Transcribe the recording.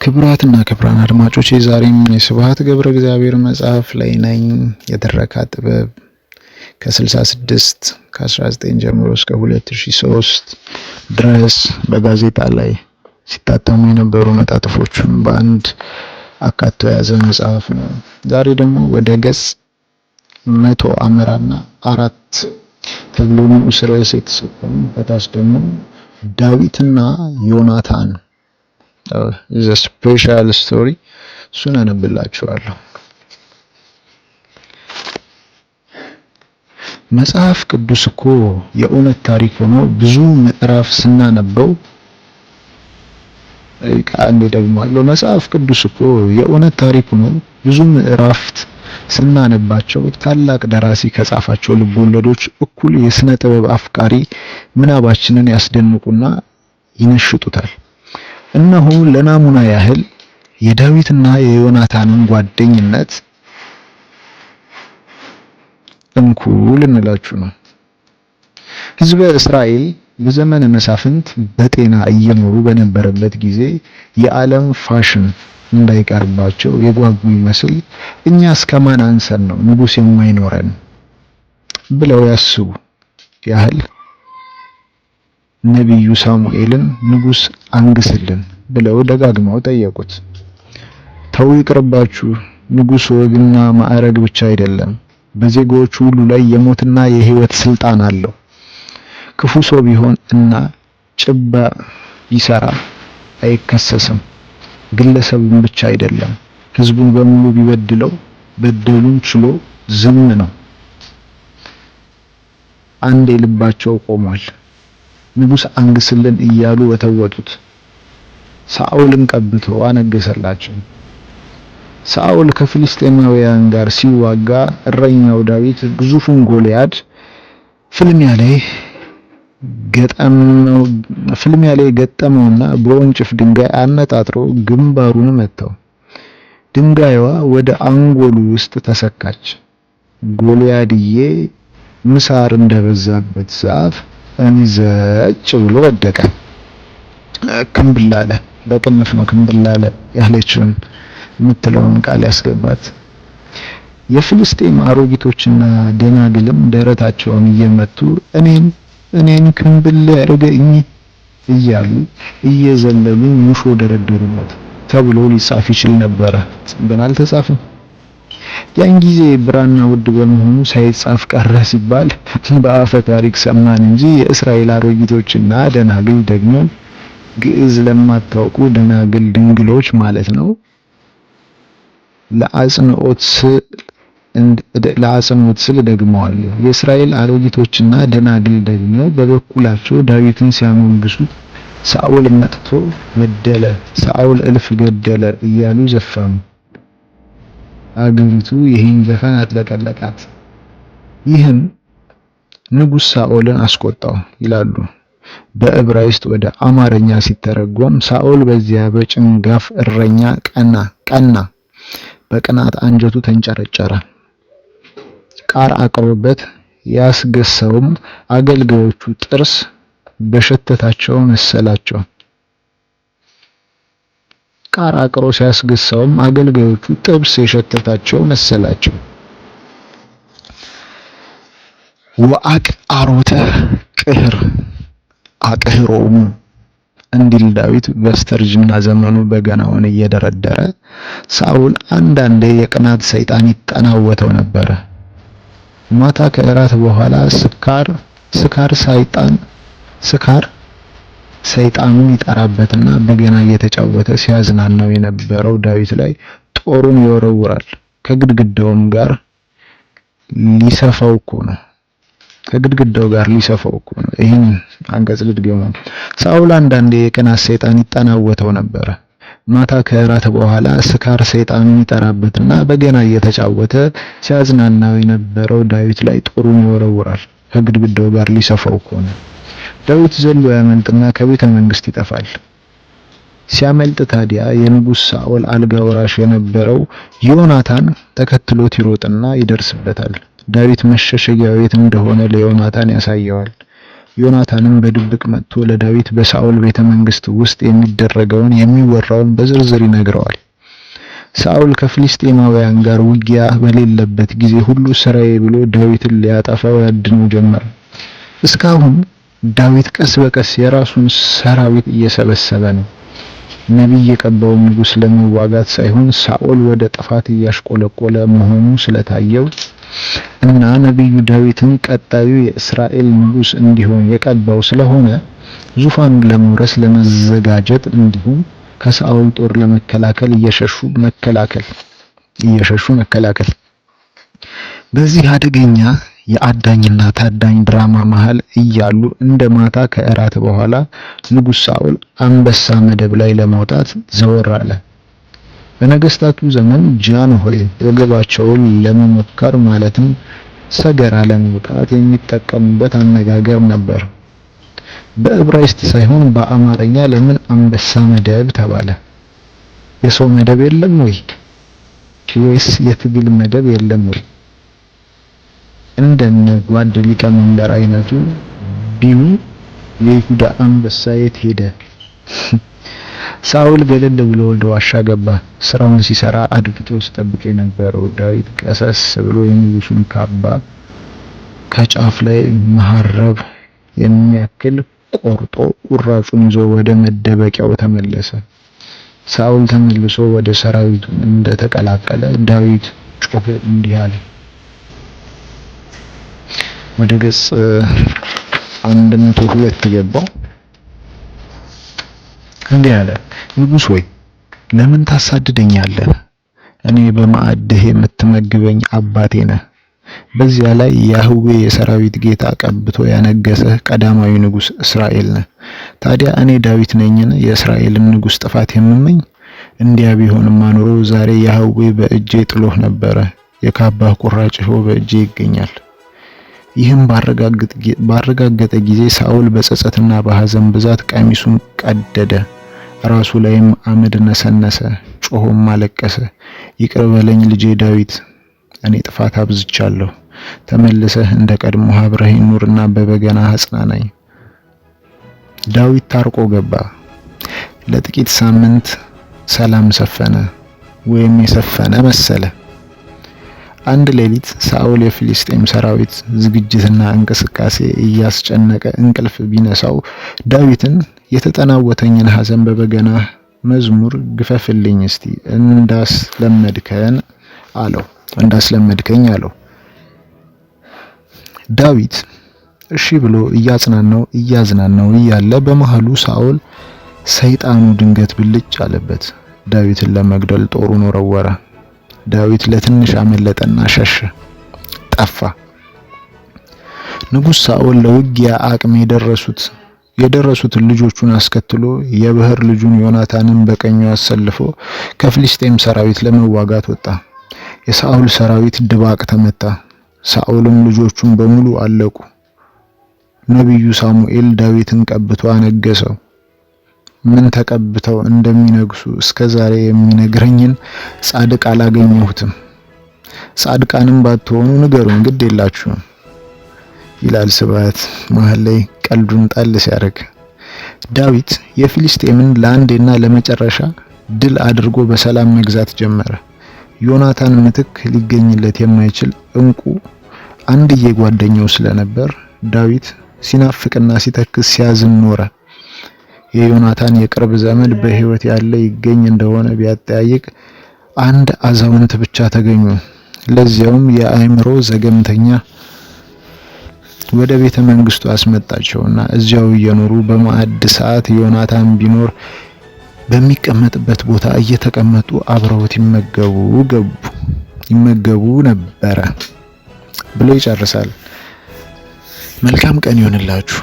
ክቡራትና ክቡራን አድማጮች የዛሬም የስብሐት ገብረ እግዚአብሔር መጽሐፍ ላይ ነኝ። የትረካ ጥበብ ከ66 ከ19 ጀምሮ እስከ 2003 ድረስ በጋዜጣ ላይ ሲታተሙ የነበሩ መጣጥፎችን በአንድ አካቶ የያዘ መጽሐፍ ነው። ዛሬ ደግሞ ወደ ገጽ 100 አመራና 4 ተብሎ ንዑስ ርዕስ የተሰጠው በታች ደግሞ ዳዊትና ዮናታን is a special story እሱን አነብላችኋለሁ። መጽሐፍ ቅዱስ እኮ የእውነት ታሪክ ሆኖ ብዙ ምዕራፍ ስናነበው ቃል ደግሞ መጽሐፍ ቅዱስ እኮ የእውነት ታሪክ ሆኖ ብዙ ምዕራፍት ስናነባቸው ታላቅ ደራሲ ከጻፋቸው ልቦለዶች እኩል የሥነ ጥበብ አፍቃሪ ምናባችንን ያስደንቁና ይነሽጡታል። እነሆ ለናሙና ያህል የዳዊትና የዮናታንን ጓደኝነት እንኩ ልንላችሁ ነው። ሕዝበ እስራኤል በዘመነ መሳፍንት በጤና እየኖሩ በነበረበት ጊዜ የዓለም ፋሽን እንዳይቀርባቸው የጓጉ ይመስል እኛ እስከማን አንሰን ነው ንጉሥ የማይኖረን ብለው ያስቡ ያህል ነቢዩ ሳሙኤልን ንጉሥ አንግስልን ብለው ደጋግመው ጠየቁት። ተው ይቅርባችሁ፣ ንጉሥ ወግና ማዕረግ ብቻ አይደለም፣ በዜጎቹ ሁሉ ላይ የሞትና የሕይወት ስልጣን አለው። ክፉ ሰው ቢሆን እና ጭባ ቢሰራ አይከሰስም። ግለሰቡን ብቻ አይደለም፣ ሕዝቡን በሙሉ ቢበድለው በደሉን ችሎ ዝም ነው። አንዴ ልባቸው ቆሟል። ንጉሥ አንግስልን እያሉ ወተወቱት። ሳኦልን ቀብቶ አነገሰላቸው። ሳኦል ከፍልስጤማውያን ጋር ሲዋጋ እረኛው ዳዊት ግዙፉን ጎልያድ ፍልሚያ ላይ ገጠመውና በወንጭፍ ድንጋይ አነጣጥሮ ግንባሩን መታው። ድንጋይዋ ወደ አንጎሉ ውስጥ ተሰካች። ጎልያድዬ ምሳር እንደበዛበት ዛፍ እንዘጭ ብሎ ወደቀ። ክንብላለ በቅንፍ ነው ክንብላለ ያለችውን የምትለውን ቃል ያስገባት። የፍልስጤም አሮጊቶችና ደናግልም ደረታቸውን እየመቱ እኔን ክንብል ያርገኝ እያሉ እየዘለሉ ሙሾ ደረደሩለት ተብሎ ሊጻፍ ይችል ነበረ፣ ግን አልተጻፈም። ያን ጊዜ ብራና ውድ በመሆኑ ሳይጻፍ ቀረ ሲባል በአፈ ታሪክ ሰማን እንጂ የእስራኤል አሮጊቶችና ደናግል ደግሞ ግዕዝ ለማታውቁ ደናግል ድንግሎች ማለት ነው። ለአጽንኦት ስል ደግመዋለሁ። የእስራኤል አሮጊቶችና ደናግል ደግሞ በበኩላቸው ዳዊትን ሲያሞግሱ ሳኦል መጥቶ ገደለ፣ ሳኦል እልፍ ገደለ እያሉ ዘፈኑ። አገሪቱ ይህን ዘፈን አጥለቀለቃት። ይህም ንጉሥ ሳኦልን አስቆጣው ይላሉ። በዕብራይስጥ ወደ አማርኛ ሲተረጎም ሳኦል በዚያ በጭንጋፍ እረኛ ቀና፣ በቅናት አንጀቱ ተንጨረጨረ። ቃር አቅሮበት ያስገሰውም አገልጋዮቹ ጥርስ በሸተታቸው መሰላቸው። ቃር አቅሮ ሲያስገሳውም አገልጋዮቹ ጥብስ የሸተታቸው መሰላቸው። ወአቅአሮተ ቅህር አቅህሮም እንዲል ዳዊት በስተርጅና ዘመኑ በገናውን እየደረደረ ሳኦል አንዳንዴ የቅናት ሰይጣን ይጠናወተው ነበረ። ማታ ከእራት በኋላ ስካር ሰይጣኑን ይጠራበትና በገና እየተጫወተ ሲያዝናናው የነበረው ዳዊት ላይ ጦሩን ይወረውራል። ከግድግዳውም ጋር ሊሰፋው እኮ ነው። ይህን አንቀጽ ልድገመው። ሳኦል አንዳንዴ የቅናት ሰይጣን ይጠናወተው ነበረ። ማታ ከእራት በኋላ ስካር ሰይጣኑን ይጠራበትና በገና እየተጫወተ ሲያዝናናው የነበረው ዳዊት ላይ ጦሩን ይወረውራል። ከግድግዳው ጋር ሊሰፋው እኮ ነው። ዳዊት ዘሎ ያመልጥና ከቤተ መንግስት ይጠፋል። ሲያመልጥ ታዲያ የንጉሥ ሳኦል አልጋ ወራሽ የነበረው ዮናታን ተከትሎት ይሮጥና ይደርስበታል። ዳዊት መሸሸጊያው የት እንደሆነ ለዮናታን ያሳየዋል። ዮናታንም በድብቅ መጥቶ ለዳዊት በሳኦል ቤተ መንግስት ውስጥ የሚደረገውን የሚወራውን በዝርዝር ይነግረዋል። ሳኦል ከፍልስጤማውያን ጋር ውጊያ በሌለበት ጊዜ ሁሉ ስራዬ ብሎ ዳዊትን ሊያጠፋው ያድነው ጀመር። እስካሁን ዳዊት ቀስ በቀስ የራሱን ሰራዊት እየሰበሰበ ነው። ነቢይ የቀባውን ንጉስ ለመዋጋት ሳይሆን ሳኦል ወደ ጥፋት እያሽቆለቆለ መሆኑ ስለታየው እና ነቢዩ ዳዊትን ቀጣዩ የእስራኤል ንጉስ እንዲሆን የቀባው ስለሆነ ዙፋኑን ለመውረስ ለመዘጋጀት እንዲሁም ከሳኦል ጦር ለመከላከል እየሸሹ መከላከል። በዚህ አደገኛ የአዳኝና ታዳኝ ድራማ መሃል እያሉ እንደ ማታ ከእራት በኋላ ንጉስ ሳኦል አንበሳ መደብ ላይ ለመውጣት ዘወር አለ። በነገስታቱ ዘመን ጃንሆይ ወገባቸውን ለመሞከር ማለትም ሰገራ ለመውጣት የሚጠቀሙበት አነጋገር ነበር። በዕብራይስጥ ሳይሆን በአማርኛ ለምን አንበሳ መደብ ተባለ? የሰው መደብ የለም ወይ? ወይስ የትግል መደብ የለም ወይ? እንደነ ጓድ ሊቀመንበር አይነቱ ቢሉ የይሁዳ አንበሳ የት ሄደ? ሳኦል ገለል ብሎ ወደ ዋሻ ገባ። ስራውን ሲሰራ አድፍጦ ሲጠብቅ የነበረው ዳዊት ቀሰስ ብሎ የንጉሱን ካባ ከጫፍ ላይ መሐረብ የሚያክል ቆርጦ ቁራጩን ይዞ ወደ መደበቂያው ተመለሰ። ሳኦል ተመልሶ ወደ ሰራዊቱ እንደተቀላቀለ ዳዊት ጮኸ እንዲህ አለ። ወደ ገጽ 102 ገባው። እንዲህ አለ። ንጉሥ ሆይ ለምን ታሳድደኛለህ? እኔ በማዕድህ የምትመግበኝ አባቴ ነህ። በዚያ ላይ ያህዌ የሰራዊት ጌታ ቀብቶ ያነገሰህ ቀዳማዊ ንጉስ እስራኤል ነህ። ታዲያ እኔ ዳዊት ነኝን የእስራኤልን ንጉስ ጥፋት የምመኝ? እንዲያ ቢሆንማ ኖሮ ዛሬ ያህዌ በእጄ ጥሎህ ነበረ። የካባህ ቁራጭ በእጄ ይገኛል። ይህም ባረጋገጠ ጊዜ ሳኦል በጸጸትና በሐዘን ብዛት ቀሚሱን ቀደደ፣ ራሱ ላይም አመድ ነሰነሰ፣ ጮሆም አለቀሰ። ይቅር በለኝ ልጄ ዳዊት፣ እኔ ጥፋት አብዝቻለሁ። ተመልሰህ እንደ ቀድሞ አብረኸኝ ኑርና በበገና አጽናናኝ። ዳዊት ታርቆ ገባ። ለጥቂት ሳምንት ሰላም ሰፈነ፣ ወይም የሰፈነ መሰለ። አንድ ሌሊት ሳኦል የፍልስጤም ሰራዊት ዝግጅትና እንቅስቃሴ እያስጨነቀ እንቅልፍ ቢነሳው ዳዊትን የተጠናወተኝን ሐዘን በበገና መዝሙር ግፈፍልኝ እስቲ እንዳስለመድከኝ አለው። ዳዊት እሺ ብሎ እያዝናናው እያለ በመሃሉ ሳኦል ሰይጣኑ ድንገት ብልጭ አለበት። ዳዊትን ለመግደል ጦሩን ወረወረ። ዳዊት ለትንሽ አመለጠና ሸሸ፣ ጠፋ። ንጉስ ሳኦል ለውጊያ አቅም የደረሱትን ልጆቹን አስከትሎ የበህር ልጁን ዮናታንን በቀኙ አሰልፎ ከፍልስጤም ሰራዊት ለመዋጋት ወጣ። የሳኦል ሰራዊት ድባቅ ተመታ። ሳኦልም ልጆቹን በሙሉ አለቁ። ነቢዩ ሳሙኤል ዳዊትን ቀብቶ አነገሰው። ምን ተቀብተው እንደሚነግሱ እስከዛሬ የሚነግረኝን ጻድቅ አላገኘሁትም። ጻድቃንም ባትሆኑ ንገሩን፣ ግድ የላችሁም ይላል ስብሐት መሃል ላይ ቀልዱን ጣል ሲያደርግ። ዳዊት የፍልስጤምን ለአንዴና ለመጨረሻ ድል አድርጎ በሰላም መግዛት ጀመረ። ዮናታን ምትክ ሊገኝለት የማይችል እንቁ አንድዬ ጓደኛው ስለነበር ዳዊት ሲናፍቅና ሲተክስ ሲያዝን ኖረ። የዮናታን የቅርብ ዘመድ በሕይወት ያለ ይገኝ እንደሆነ ቢያጠያይቅ አንድ አዛውንት ብቻ ተገኙ። ለዚያውም የአእምሮ ዘገምተኛ። ወደ ቤተ መንግስቱ አስመጣቸውና እዚያው እየኖሩ በማዕድ ሰዓት ዮናታን ቢኖር በሚቀመጥበት ቦታ እየተቀመጡ አብረውት ይመገቡ ነበረ ብሎ ይጨርሳል። መልካም ቀን ይሆንላችሁ።